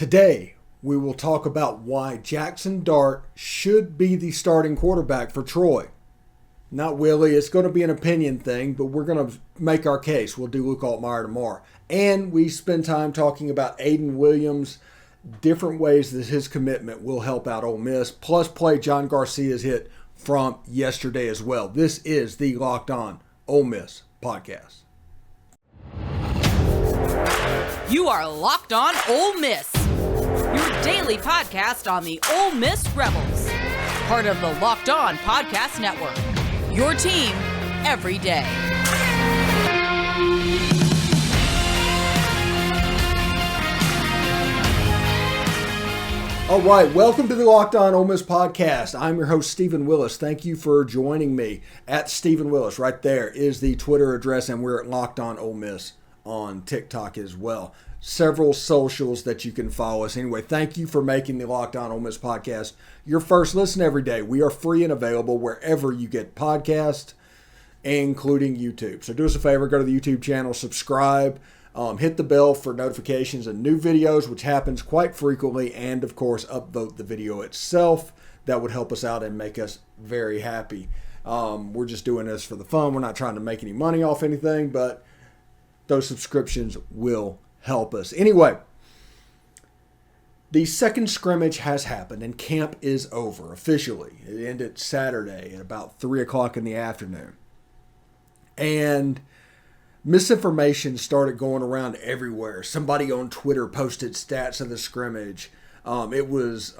Today, we will talk about why Jaxson Dart should be the starting quarterback for Troy. Not Willie, it's going to be an opinion thing, but we're going to make our case. We'll do Luke Altmyer tomorrow. And we spend time talking about Ayden Williams, different ways that his commitment will help out Ole Miss, plus play John Garcia's hit from yesterday as well. This is the Locked On Ole Miss Podcast. You are Locked On Ole Miss, your daily podcast on the Ole Miss Rebels, part of the Locked On Podcast Network, your team every day. All right, welcome to the Locked On Ole Miss Podcast. I'm your host, Stephen Willis. Thank you for joining me at Stephen Willis. Right there is the Twitter address, and we're at Locked On Ole Miss on TikTok as well. Several socials that you can follow us. Anyway, thank you for making the Locked On Ole Miss Podcast your first listen every day. We are free and available wherever you get podcasts, including YouTube. So do us a favor, go to the YouTube channel, subscribe, hit the bell for notifications and new videos, which happens quite frequently, and of course, upvote the video itself. That would help us out and make us very happy. We're just doing this for the fun. We're not trying to make any money off anything, but those subscriptions will help us. Anyway, the second scrimmage has happened and camp is over officially. It ended Saturday at about 3 o'clock in the afternoon. And misinformation started going around everywhere. Somebody on Twitter posted stats of the scrimmage. It was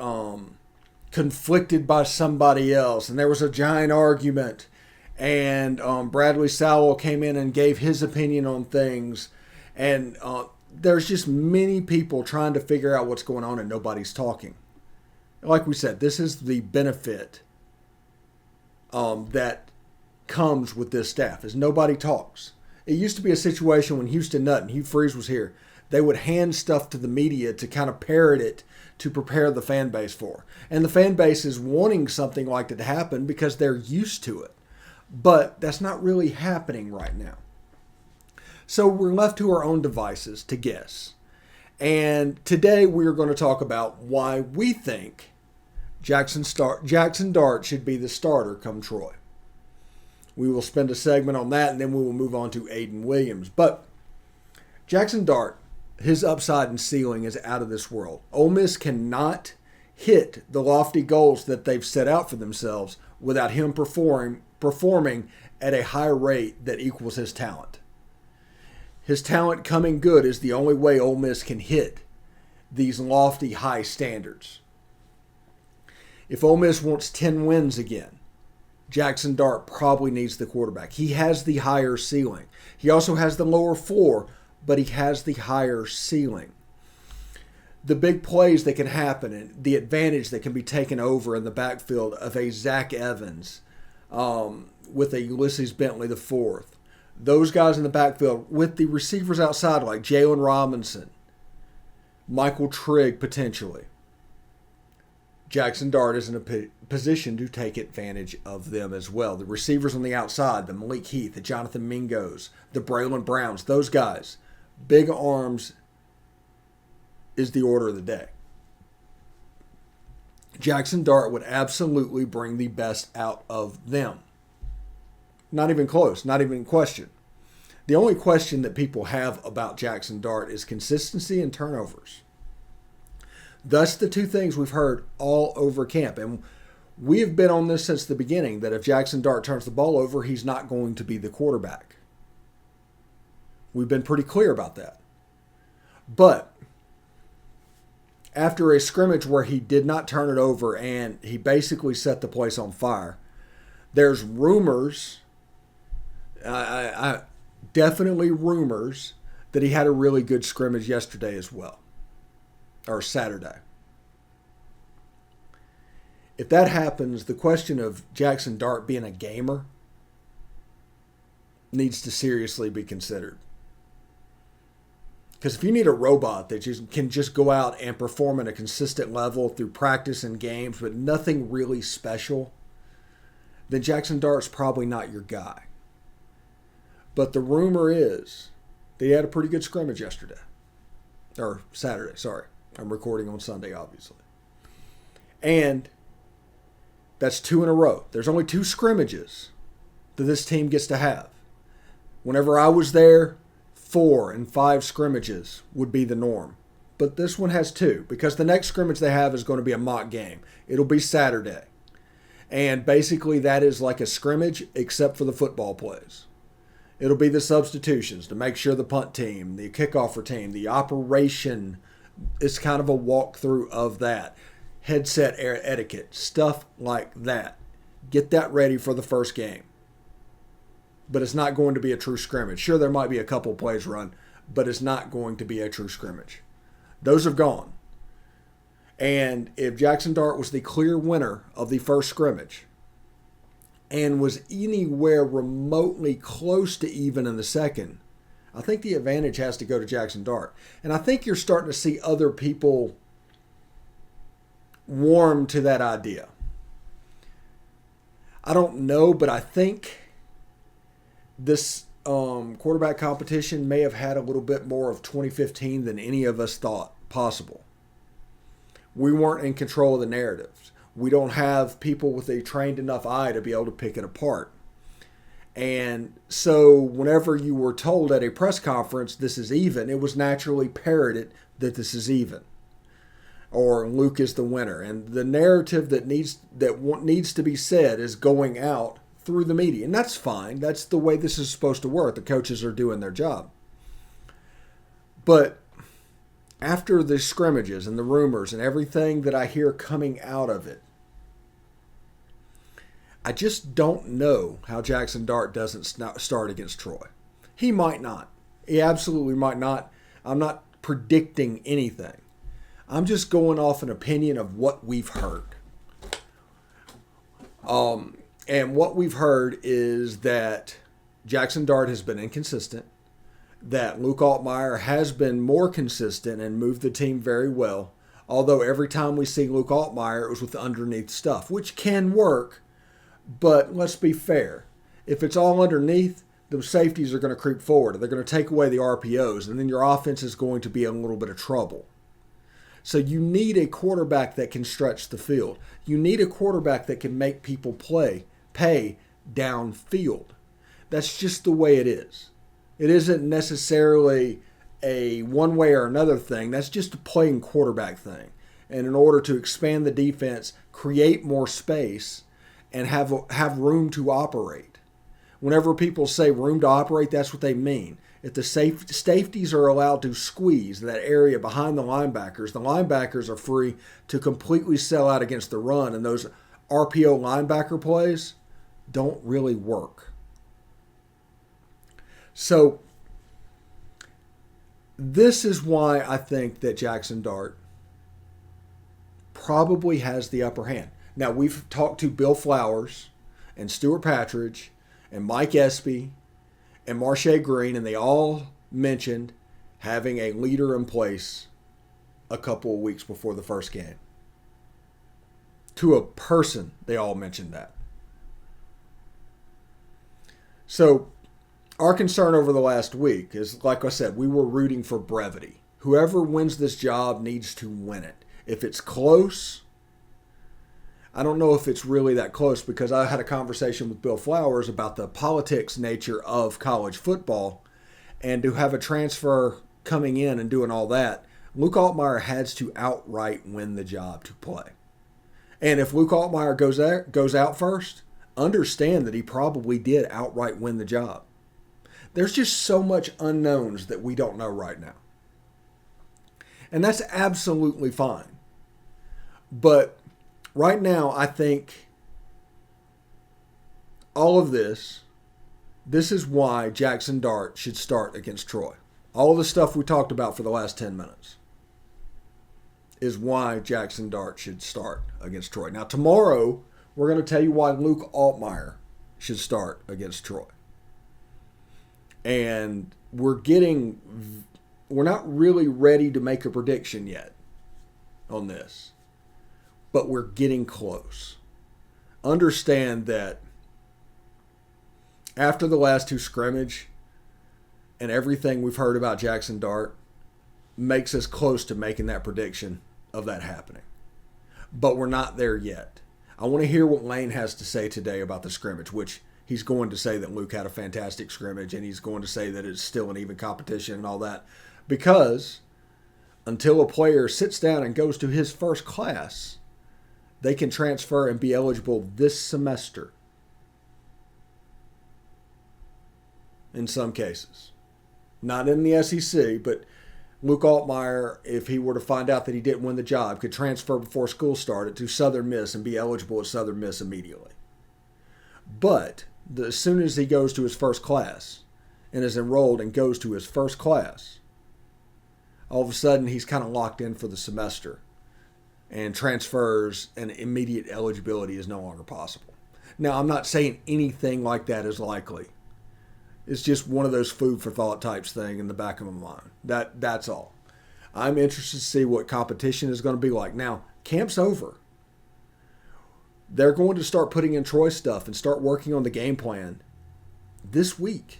conflicted by somebody else, and there was a giant argument. And Bradley Sowell came in and gave his opinion on things. And there's just many people trying to figure out what's going on and nobody's talking. Like we said, this is the benefit that comes with this staff, is nobody talks. It used to be a situation when Houston Nutt and Hugh Freeze was here. They would hand stuff to the media to kind of parrot it to prepare the fan base for. And the fan base is wanting something like that to happen because they're used to it. But that's not really happening right now. So we're left to our own devices to guess. And today we're going to talk about why we think Jaxson Dart should be the starter come Troy. We will spend a segment on that, and then we will move on to Ayden Williams. But Jaxson Dart, his upside and ceiling is out of this world. Ole Miss cannot hit the lofty goals that they've set out for themselves without him performing at a high rate that equals his talent. His talent coming good is the only way Ole Miss can hit these lofty high standards. If Ole Miss wants 10 wins again, Jaxson Dart probably needs the quarterback. He has the higher ceiling. He also has the lower floor, but he has the higher ceiling. The big plays that can happen and the advantage that can be taken over in the backfield of a Zach Evans with a Ulysses Bentley IV. Those guys in the backfield with the receivers outside like Jalen Robinson, Michael Trigg potentially. Jaxson Dart is in a position to take advantage of them as well. The receivers on the outside, the Malik Heath, the Jonathan Mingos, the Braylon Browns, those guys, big arms is the order of the day. Jaxson Dart would absolutely bring the best out of them. Not even close, not even question. The only question that people have about Jaxson Dart is consistency and turnovers. Thus, the two things we've heard all over camp. And we have been on this since the beginning, that if Jaxson Dart turns the ball over, he's not going to be the quarterback. We've been pretty clear about that. But after a scrimmage where he did not turn it over and he basically set the place on fire, there's rumors, definitely rumors, that he had a really good scrimmage yesterday as well. Or Saturday. If that happens, the question of Jaxson Dart being a gamer needs to seriously be considered. Because if you need a robot that can just go out and perform at a consistent level through practice and games, but nothing really special, then Jaxson Dart's probably not your guy. But the rumor is that he had a pretty good scrimmage yesterday. Or Saturday, sorry. I'm recording on Sunday, obviously. And that's 2 in a row. There's only 2 scrimmages that this team gets to have. Whenever I was there, 4 and 5 scrimmages would be the norm. But this one has 2 because the next scrimmage they have is going to be a mock game. It'll be Saturday. And basically that is like a scrimmage except for the football plays. It'll be the substitutions to make sure the punt team, the kickoff team, the operation is kind of a walkthrough of that. Headset etiquette, stuff like that. Get that ready for the first game. But it's not going to be a true scrimmage. Sure, there might be a couple plays run, but it's not going to be a true scrimmage. Those have gone. And if Jaxson Dart was the clear winner of the first scrimmage and was anywhere remotely close to even in the second, I think the advantage has to go to Jaxson Dart. And I think you're starting to see other people warm to that idea. I don't know, but I think this quarterback competition may have had a little bit more of 2015 than any of us thought possible. We weren't in control of the narratives. We don't have people with a trained enough eye to be able to pick it apart. And so whenever you were told at a press conference this is even, it was naturally parroted that this is even. Or Luke is the winner. And the narrative that needs to be said is going out through the media. And that's fine. That's the way this is supposed to work. The coaches are doing their job. But after the scrimmages and the rumors and everything that I hear coming out of it, I just don't know how Jaxson Dart doesn't start against Troy. He might not. He absolutely might not. I'm not predicting anything. I'm just going off an opinion of what we've heard. And what we've heard is that Jaxson Dart has been inconsistent, that Luke Altmyer has been more consistent and moved the team very well, although every time we see Luke Altmyer, it was with underneath stuff, which can work, but let's be fair. If it's all underneath, the safeties are going to creep forward. They're going to take away the RPOs, and then your offense is going to be in a little bit of trouble. So you need a quarterback that can stretch the field. You need a quarterback that can make people pay downfield. That's just the way it is. It isn't necessarily a one way or another thing. That's just a playing quarterback thing. And in order to expand the defense, create more space, and have room to operate. Whenever people say room to operate, that's what they mean. If the safeties are allowed to squeeze that area behind the linebackers are free to completely sell out against the run, and those RPO linebacker plays don't really work. So this is why I think that Jaxson Dart probably has the upper hand. Now, we've talked to Bill Flowers and Stuart Patridge and Mike Espy and Marshae Green, and they all mentioned having a leader in place a couple of weeks before the first game. To a person, they all mentioned that. So our concern over the last week is, like I said, we were rooting for brevity. Whoever wins this job needs to win it. If it's close, I don't know if it's really that close, because I had a conversation with Bill Flowers about the politics nature of college football, and to have a transfer coming in and doing all that, Luke Altmyer has to outright win the job to play. And if Luke Altmyer goes out first, understand that he probably did outright win the job. There's just so much unknowns that we don't know right now. And that's absolutely fine. But right now, I think all of this is why Jaxson Dart should start against Troy. All the stuff we talked about for the last 10 minutes is why Jaxson Dart should start against Troy. Now, tomorrow, we're going to tell you why Luke Altmyer should start against Troy. And we're not really ready to make a prediction yet on this, but we're getting close. Understand that after the last 2 scrimmage and everything we've heard about Jaxson Dart, makes us close to making that prediction of that happening. But we're not there yet. I want to hear what Lane has to say today about the scrimmage, which he's going to say that Luke had a fantastic scrimmage, and he's going to say that it's still an even competition and all that. Because until a player sits down and goes to his first class, they can transfer and be eligible this semester. In some cases. Not in the SEC, but Luke Altmyer, if he were to find out that he didn't win the job, could transfer before school started to Southern Miss and be eligible at Southern Miss immediately. But as soon as he goes to his first class and is enrolled and goes to his first class, all of a sudden he's kind of locked in for the semester, and transfers and immediate eligibility is no longer possible. Now, I'm not saying anything like that is likely. It's just one of those food for thought types thing in the back of my mind. That's all. I'm interested to see what competition is going to be like. Now, camp's over. They're going to start putting in Troy stuff and start working on the game plan this week.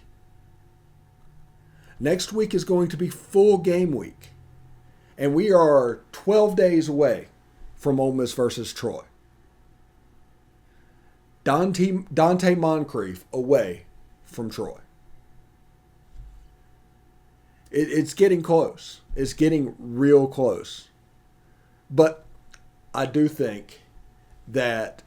Next week is going to be full game week. And we are 12 days away from Ole Miss versus Troy. Dante Moncrief away from Troy. It's getting close. It's getting real close. But I do think that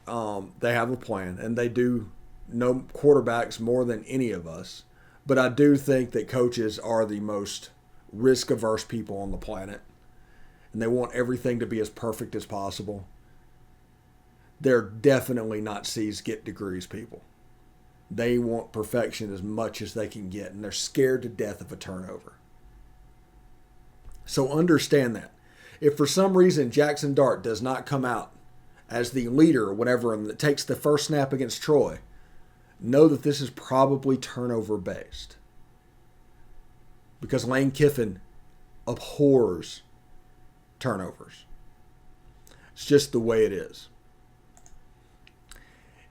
they have a plan, and they do know quarterbacks more than any of us. But I do think that coaches are the most risk-averse people on the planet, and they want everything to be as perfect as possible. They're definitely not C's get degrees people. They want perfection as much as they can get, and they're scared to death of a turnover. So understand that. If for some reason Jaxson Dart does not come out as the leader or whatever and that takes the first snap against Troy, know that this is probably turnover based. Because Lane Kiffin abhors turnovers. It's just the way it is.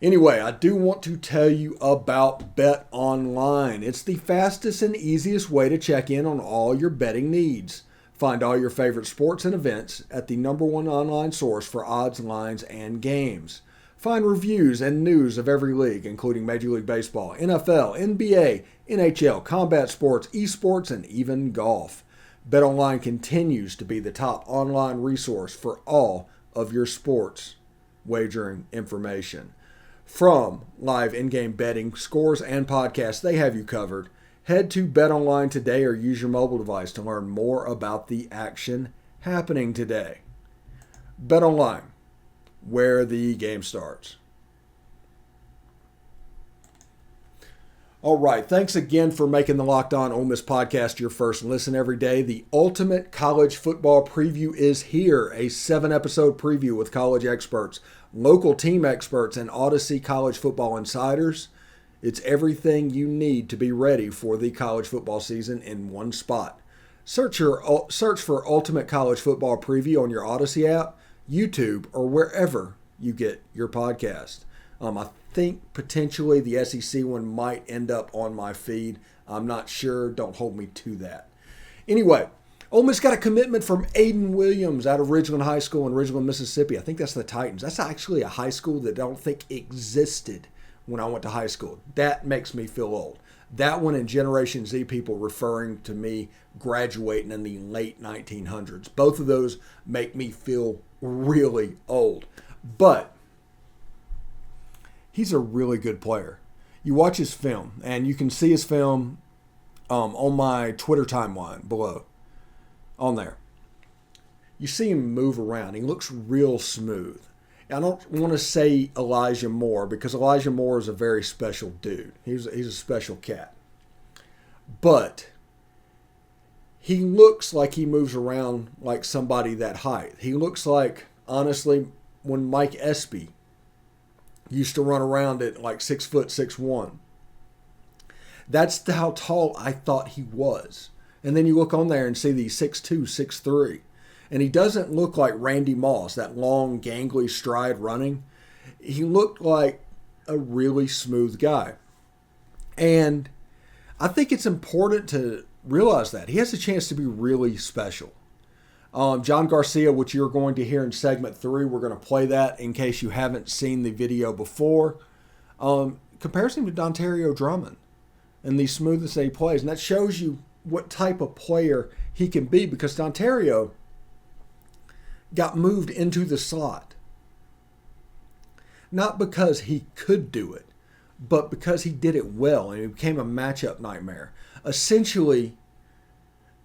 Anyway, I do want to tell you about BetOnline. It's the fastest and easiest way to check in on all your betting needs. Find all your favorite sports and events at the #1 online source for odds, lines, and games. Find reviews and news of every league, including Major League Baseball, NFL, NBA, NHL, combat sports, esports, and even golf. BetOnline continues to be the top online resource for all of your sports wagering information. From live in-game betting, scores, and podcasts, they have you covered. Head to BetOnline today or use your mobile device to learn more about the action happening today. BetOnline, where the game starts. All right, thanks again for making the Locked On Ole Miss podcast your first listen every day. The ultimate college football preview is here, a 7-episode preview with college experts, local team experts, and Odyssey college football insiders. It's everything you need to be ready for the college football season in one spot. Search for Ultimate College Football Preview on your Odyssey app, YouTube, or wherever you get your podcast. I think potentially the SEC one might end up on my feed. I'm not sure. Don't hold me to that. Anyway, Ole Miss got a commitment from Ayden Williams out of Ridgeland High School in Ridgeland, Mississippi. I think that's the Titans. That's actually a high school that I don't think existed when I went to high school. That makes me feel old. That one and Generation Z people referring to me graduating in the late 1900s. Both of those make me feel really old. But he's a really good player. You watch his film, and you can see his film on my Twitter timeline below. On there. You see him move around. He looks real smooth. I don't want to say Elijah Moore because Elijah Moore is a very special dude. He's a special cat. But he looks like he moves around like somebody that height. He looks like, honestly, when Mike Espy used to run around at like 6'6'1". That's how tall I thought he was. And then you look on there and see the 6'2", 6'3". And he doesn't look like Randy Moss, that long, gangly stride running. He looked like a really smooth guy. And I think it's important to realize that. He has a chance to be really special. John Garcia, which you're going to hear in segment 3, we're going to play that in case you haven't seen the video before. Compares him to Dontario Drummond and the smoothness that he plays. And that shows you what type of player he can be, because Dontario got moved into the slot. Not because he could do it, but because he did it well and it became a matchup nightmare. Essentially,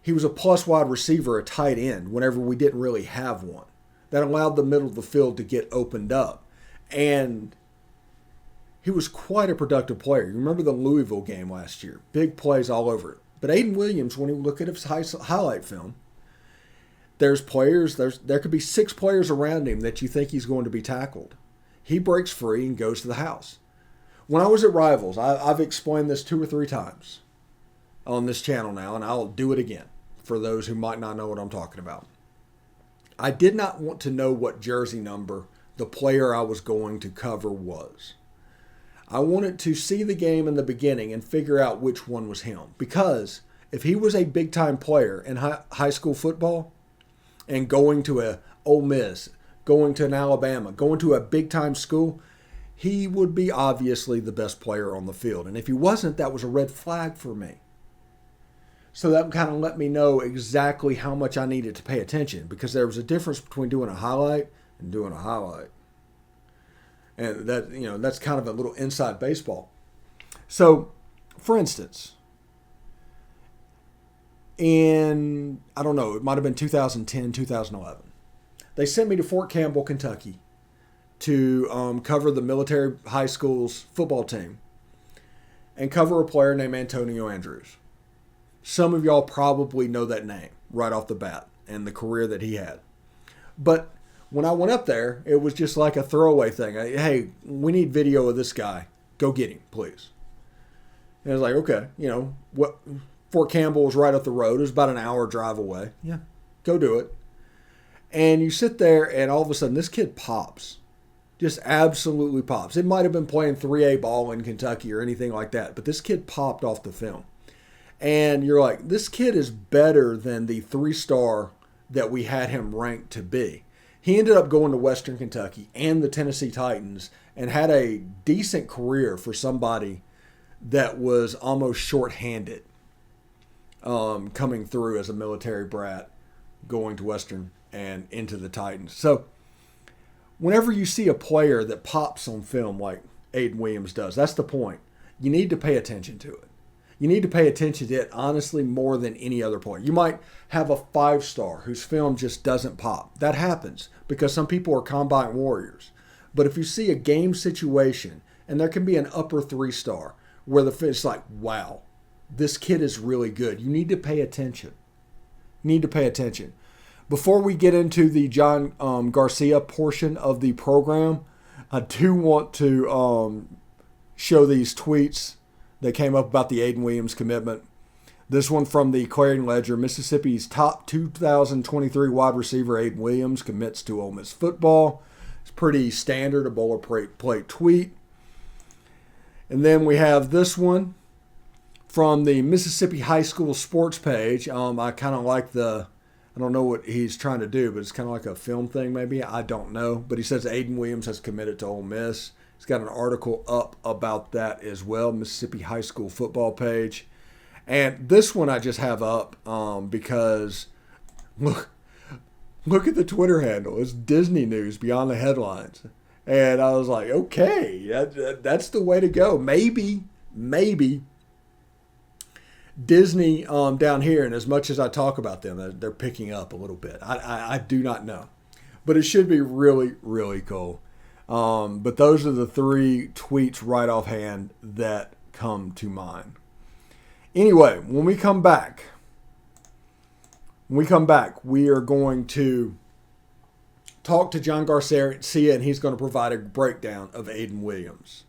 he was a plus wide receiver, a tight end, whenever we didn't really have one. That allowed the middle of the field to get opened up. And he was quite a productive player. You remember the Louisville game last year. Big plays all over it. But Ayden Williams, when you look at his highlight film, there could be 6 players around him that you think he's going to be tackled. He breaks free and goes to the house. When I was at Rivals, I've explained this 2 or 3 times on this channel now, and I'll do it again for those who might not know what I'm talking about. I did not want to know what jersey number the player I was going to cover was. I wanted to see the game in the beginning and figure out which one was him. Because if he was a big-time player in high school football and going to a Ole Miss, going to an Alabama, going to a big-time school, he would be obviously the best player on the field. And if he wasn't, that was a red flag for me. So that kind of let me know exactly how much I needed to pay attention, because there was a difference between doing a highlight and doing a highlight. And that, that's kind of a little inside baseball. So, for instance, in, I don't know, it might have been 2010, 2011. They sent me to Fort Campbell, Kentucky to cover the military high school's football team and cover a player named Antonio Andrews. Some of y'all probably know that name right off the bat and the career that he had. But when I went up there, it was just like a throwaway thing. Hey, we need video of this guy. Go get him, please. And I was like, okay, what? Fort Campbell was right up the road. It was about an hour drive away. Yeah, go do it. And you sit there, and all of a sudden, this kid pops. Just absolutely pops. It might have been playing 3A ball in Kentucky or anything like that, but this kid popped off the film. And you're like, this kid is better than the 3-star that we had him ranked to be. He ended up going to Western Kentucky and the Tennessee Titans and had a decent career for somebody that was almost shorthanded, coming through as a military brat, going to Western and into the Titans. So whenever you see a player that pops on film like Ayden Williams does, that's the point. You need to pay attention to it. You need to pay attention to it, honestly, more than any other player. You might have a 5-star whose film just doesn't pop. That happens because some people are combine warriors. But if you see a game situation, and there can be an upper 3-star where it's like, wow, this kid is really good. You need to pay attention. You need to pay attention. Before we get into the John Garcia portion of the program, I do want to show these tweets that came up about the Ayden Williams commitment. This one from the Clarion Ledger. Mississippi's top 2023 wide receiver Ayden Williams commits to Ole Miss football. It's pretty standard, a boilerplate tweet. And then we have this one from the Mississippi High School sports page. I kind of like I don't know what he's trying to do, but it's kind of like a film thing maybe. I don't know. But he says Ayden Williams has committed to Ole Miss. He's got an article up about that as well, Mississippi High School football page. And this one I just have up because look at the Twitter handle. It's Disney News Beyond the Headlines. And I was like, okay, that's the way to go. Maybe Disney down here, and as much as I talk about them, they're picking up a little bit. I do not know. But it should be really, really cool. But those are the 3 tweets right offhand that come to mind. Anyway, when we come back, we are going to talk to John Garcia, and he's going to provide a breakdown of Ayden Williams.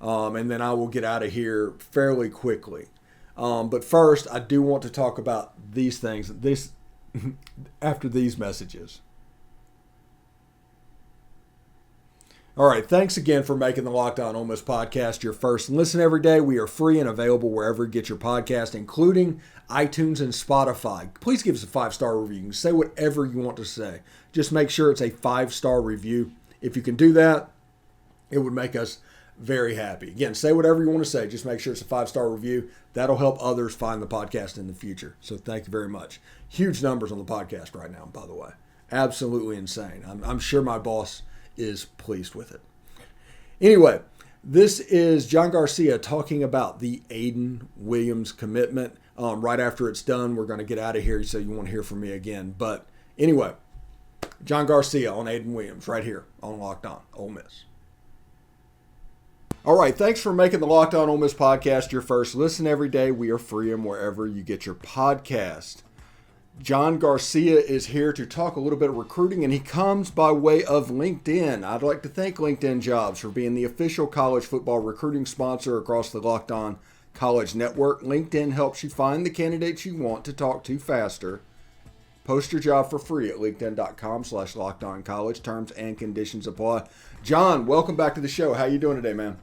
And then I will get out of here fairly quickly. But first, I do want to talk about these things after these messages. All right, thanks again for making the Locked On Ole Miss podcast your first listen every day. We are free and available wherever you get your podcast, including iTunes and Spotify. Please give us a 5-star review. You can say whatever you want to say. Just make sure it's a 5-star review. If you can do that, it would make us very happy. Again, say whatever you want to say. Just make sure it's a 5-star review. That'll help others find the podcast in the future. So thank you very much. Huge numbers on the podcast right now, by the way. Absolutely insane. I'm sure my boss is pleased with it. Anyway, this is John Garcia talking about the Ayden Williams commitment. Right after it's done, we're going to get out of here, so you won't hear from me again. But anyway, John Garcia on Ayden Williams right here on Locked On Ole Miss. All right, thanks for making the Locked On Ole Miss podcast your first listen every day. We are free and wherever you get your podcast. John Garcia is here to talk a little bit of recruiting, and he comes by way of LinkedIn. I'd like to thank LinkedIn Jobs for being the official college football recruiting sponsor across the Locked On College Network. LinkedIn helps you find the candidates you want to talk to faster. Post your job for free at linkedin.com/lockedoncollege. Terms and conditions apply. John, welcome back to the show. How you doing today, man?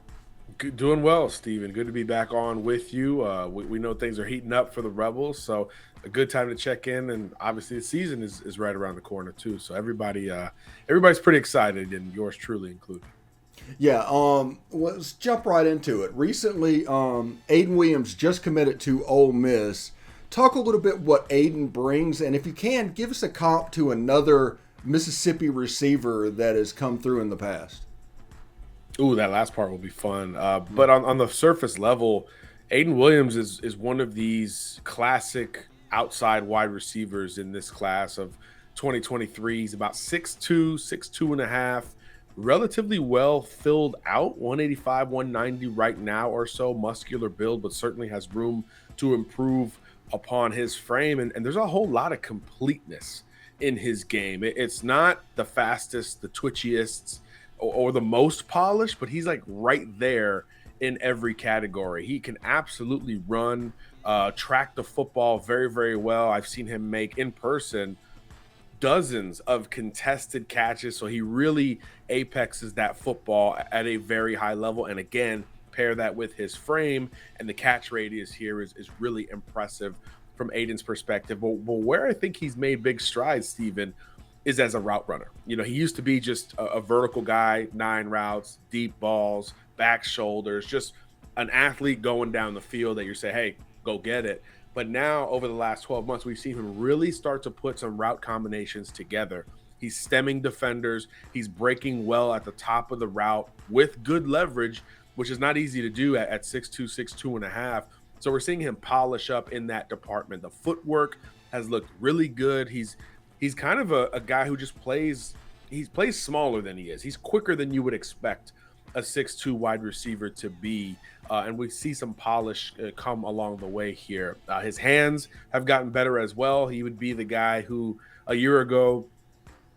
Doing well, Steven. Good to be back on with you. We know things are heating up for the Rebels, so a good time to check in. And obviously, the season is right around the corner too. So everybody's pretty excited, and yours truly included. Yeah. Let's jump right into it. Recently, Ayden Williams just committed to Ole Miss. Talk a little bit what Ayden brings, and if you can, give us a comp to another Mississippi receiver that has come through in the past. Ooh, that last part will be fun. But on the surface level, Ayden Williams is one of these classic outside wide receivers in this class of 2023. He's about 6'2", 6'2 and a half, relatively well filled out, 185, 190 right now or so, muscular build, but certainly has room to improve upon his frame. And there's a whole lot of completeness in his game. It's not the fastest, the twitchiest, or the most polished, but he's like right there in every category. He can absolutely run, track the football very, very well. I've seen him make in person dozens of contested catches. So he really apexes that football at a very high level. And again, pair that with his frame, and the catch radius here is really impressive from Ayden's perspective. But where I think he's made big strides, Steven, is as a route runner. You know, he used to be just a vertical guy, 9 routes, deep balls, back shoulders, just an athlete going down the field that you say, hey, go get it. But now over the last 12 months, we've seen him really start to put some route combinations together. He's stemming defenders. He's breaking well at the top of the route with good leverage, which is not easy to do at 6'2", 6'2 and a half. So we're seeing him polish up in that department. The footwork has looked really good. He's kind of a guy who just plays smaller than he is. He's quicker than you would expect a 6'2 wide receiver to be. And we see some polish come along the way here. His hands have gotten better as well. He would be the guy who a year ago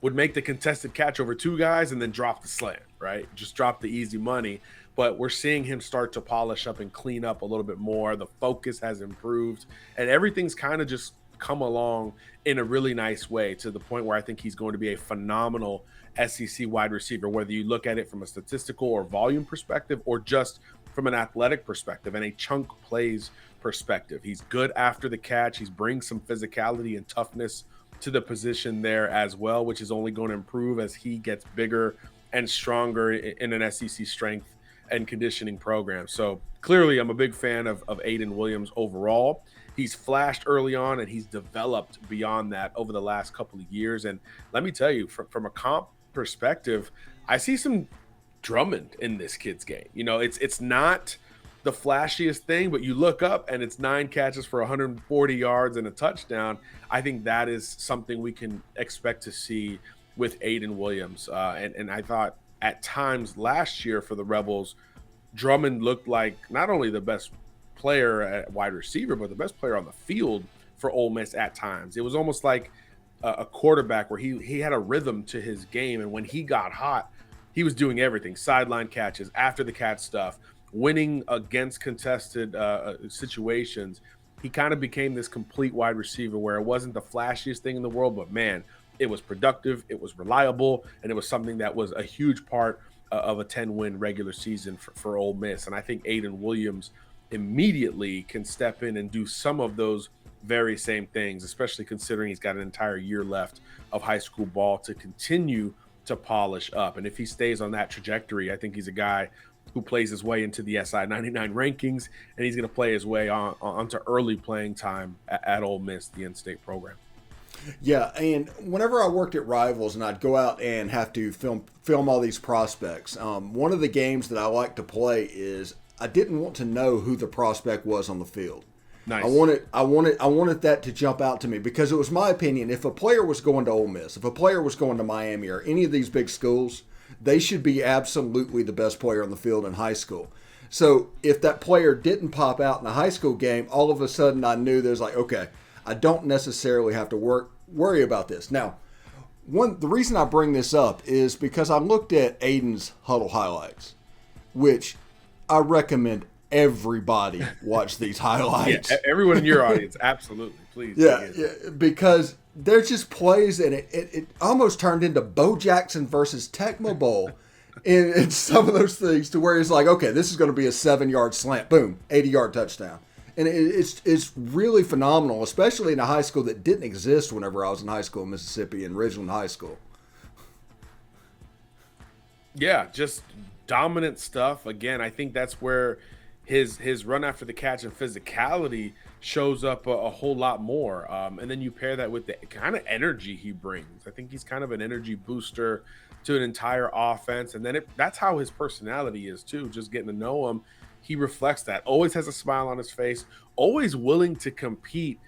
would make the contested catch over 2 guys and then drop the slant, right? Just drop the easy money. But we're seeing him start to polish up and clean up a little bit more. The focus has improved, and everything's kind of just come along in a really nice way, to the point where I think he's going to be a phenomenal SEC wide receiver, whether you look at it from a statistical or volume perspective, or just from an athletic perspective and a chunk plays perspective. He's good after the catch. He's bringing some physicality and toughness to the position there as well, which is only going to improve as he gets bigger and stronger in an SEC strength and conditioning program. So clearly I'm a big fan of Ayden Williams overall. He's flashed early on, and he's developed beyond that over the last couple of years. And let me tell you, from a comp perspective, I see some Drummond in this kid's game. You know, it's not the flashiest thing, but you look up and it's 9 catches for 140 yards and a touchdown. I think that is something we can expect to see with Ayden Williams. And I thought at times last year for the Rebels, Drummond looked like not only the best player at wide receiver, but the best player on the field for Ole Miss at times. It was almost like a quarterback where he had a rhythm to his game, and when he got hot, he was doing everything: sideline catches, after the catch stuff, winning against contested situations. He kind of became this complete wide receiver where it wasn't the flashiest thing in the world, but man, It was productive, it was reliable, and it was something that was a huge part of a 10-win regular season for Ole Miss. And I think Ayden Williams immediately can step in and do some of those very same things, especially considering he's got an entire year left of high school ball to continue to polish up. And if he stays on that trajectory, I think he's a guy who plays his way into the SI 99 rankings, and he's going to play his way onto early playing time at Ole Miss, the in-state program. Yeah, and whenever I worked at Rivals and I'd go out and have to film all these prospects, one of the games that I like to play is I didn't want to know who the prospect was on the field. Nice. I wanted that to jump out to me because it was my opinion. If a player was going to Ole Miss, if a player was going to Miami or any of these big schools, they should be absolutely the best player on the field in high school. So if that player didn't pop out in a high school game, all of a sudden I knew there's like, okay, I don't necessarily have to worry about this. Now, the reason I bring this up is because I looked at Ayden's huddle highlights, which I recommend everybody watch these highlights. Yeah, everyone in your audience, absolutely, please. Yeah, because there's just plays, and it almost turned into Bo Jackson versus Tecmo Bowl in some of those things to where it's like, okay, this is going to be a 7-yard slant, boom, 80-yard touchdown. And it's really phenomenal, especially in a high school that didn't exist whenever I was in high school in Mississippi, in Ridgeland High School. Yeah, just dominant stuff. Again, I think that's where his run after the catch and physicality shows up a whole lot more. And then you pair that with the kind of energy he brings. I think he's kind of an energy booster to an entire offense. And then that's how his personality is too, just getting to know him. He reflects that, always has a smile on his face, always willing to compete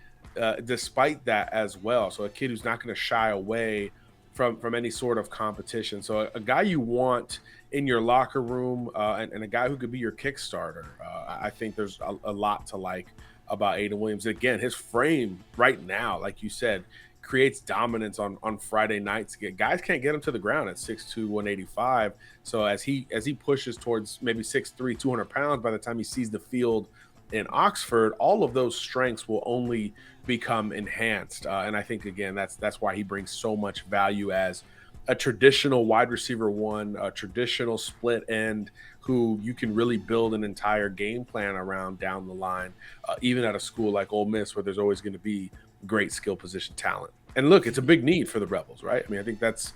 despite that as well. So a kid who's not going to shy away from any sort of competition. So a guy you want in your locker room and a guy who could be your Kickstarter. I think there's a lot to like about Ayden Williams. Again, his frame right now, like you said, creates dominance on Friday nights. Guys can't get him to the ground at 6'2", 185. So as he pushes towards maybe 6'3", 200 pounds, by the time he sees the field in Oxford, all of those strengths will only become enhanced. And I think, again, that's why he brings so much value as a traditional wide receiver one, a traditional split end who you can really build an entire game plan around down the line, even at a school like Ole Miss where there's always going to be great skill position talent. And look, it's a big need for the Rebels, right? I mean, I think that's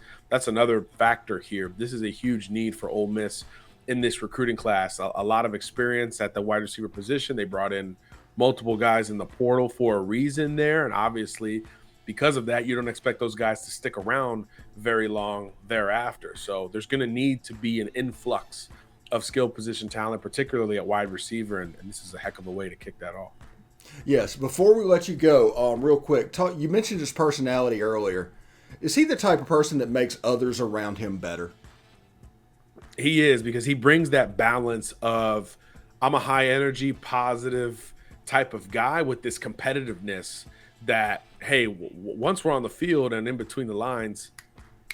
another factor here. This is a huge need for Ole Miss in this recruiting class. A lot of experience at the wide receiver position. They brought in multiple guys in the portal for a reason there. And obviously, because of that, you don't expect those guys to stick around very long thereafter. So there's going to need to be an influx of skill position talent, particularly at wide receiver. And this is a heck of a way to kick that off. Yes. Before we let you go, real quick, you mentioned his personality earlier. Is he the type of person that makes others around him better? He is, because he brings that balance of, I'm a high energy, positive type of guy with this competitiveness that, hey, once we're on the field and in between the lines,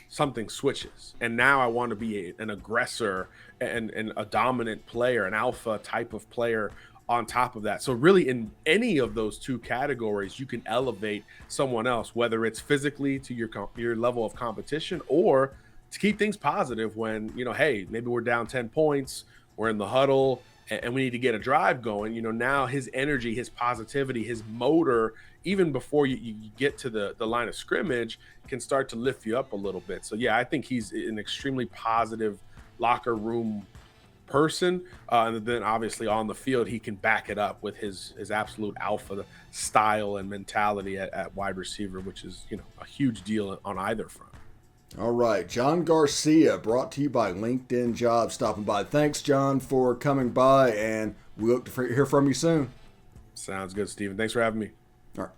something switches. And now I want to be an aggressor and a dominant player, an alpha type of player on top of that. So really in any of those two categories, you can elevate someone else, whether it's physically to your level of competition or to keep things positive when, hey, maybe we're down 10 points, we're in the huddle and we need to get a drive going. Now his energy, his positivity, his motor, even before you get to the line of scrimmage, can start to lift you up a little bit. So yeah, I think he's an extremely positive locker room person, and then obviously on the field he can back it up with his absolute alpha style and mentality at wide receiver, which is a huge deal on either front. All right, John Garcia, brought to you by LinkedIn Jobs, stopping by. Thanks, John, for coming by, and we look to hear from you soon. Sounds good, Steven. Thanks for having me. All right.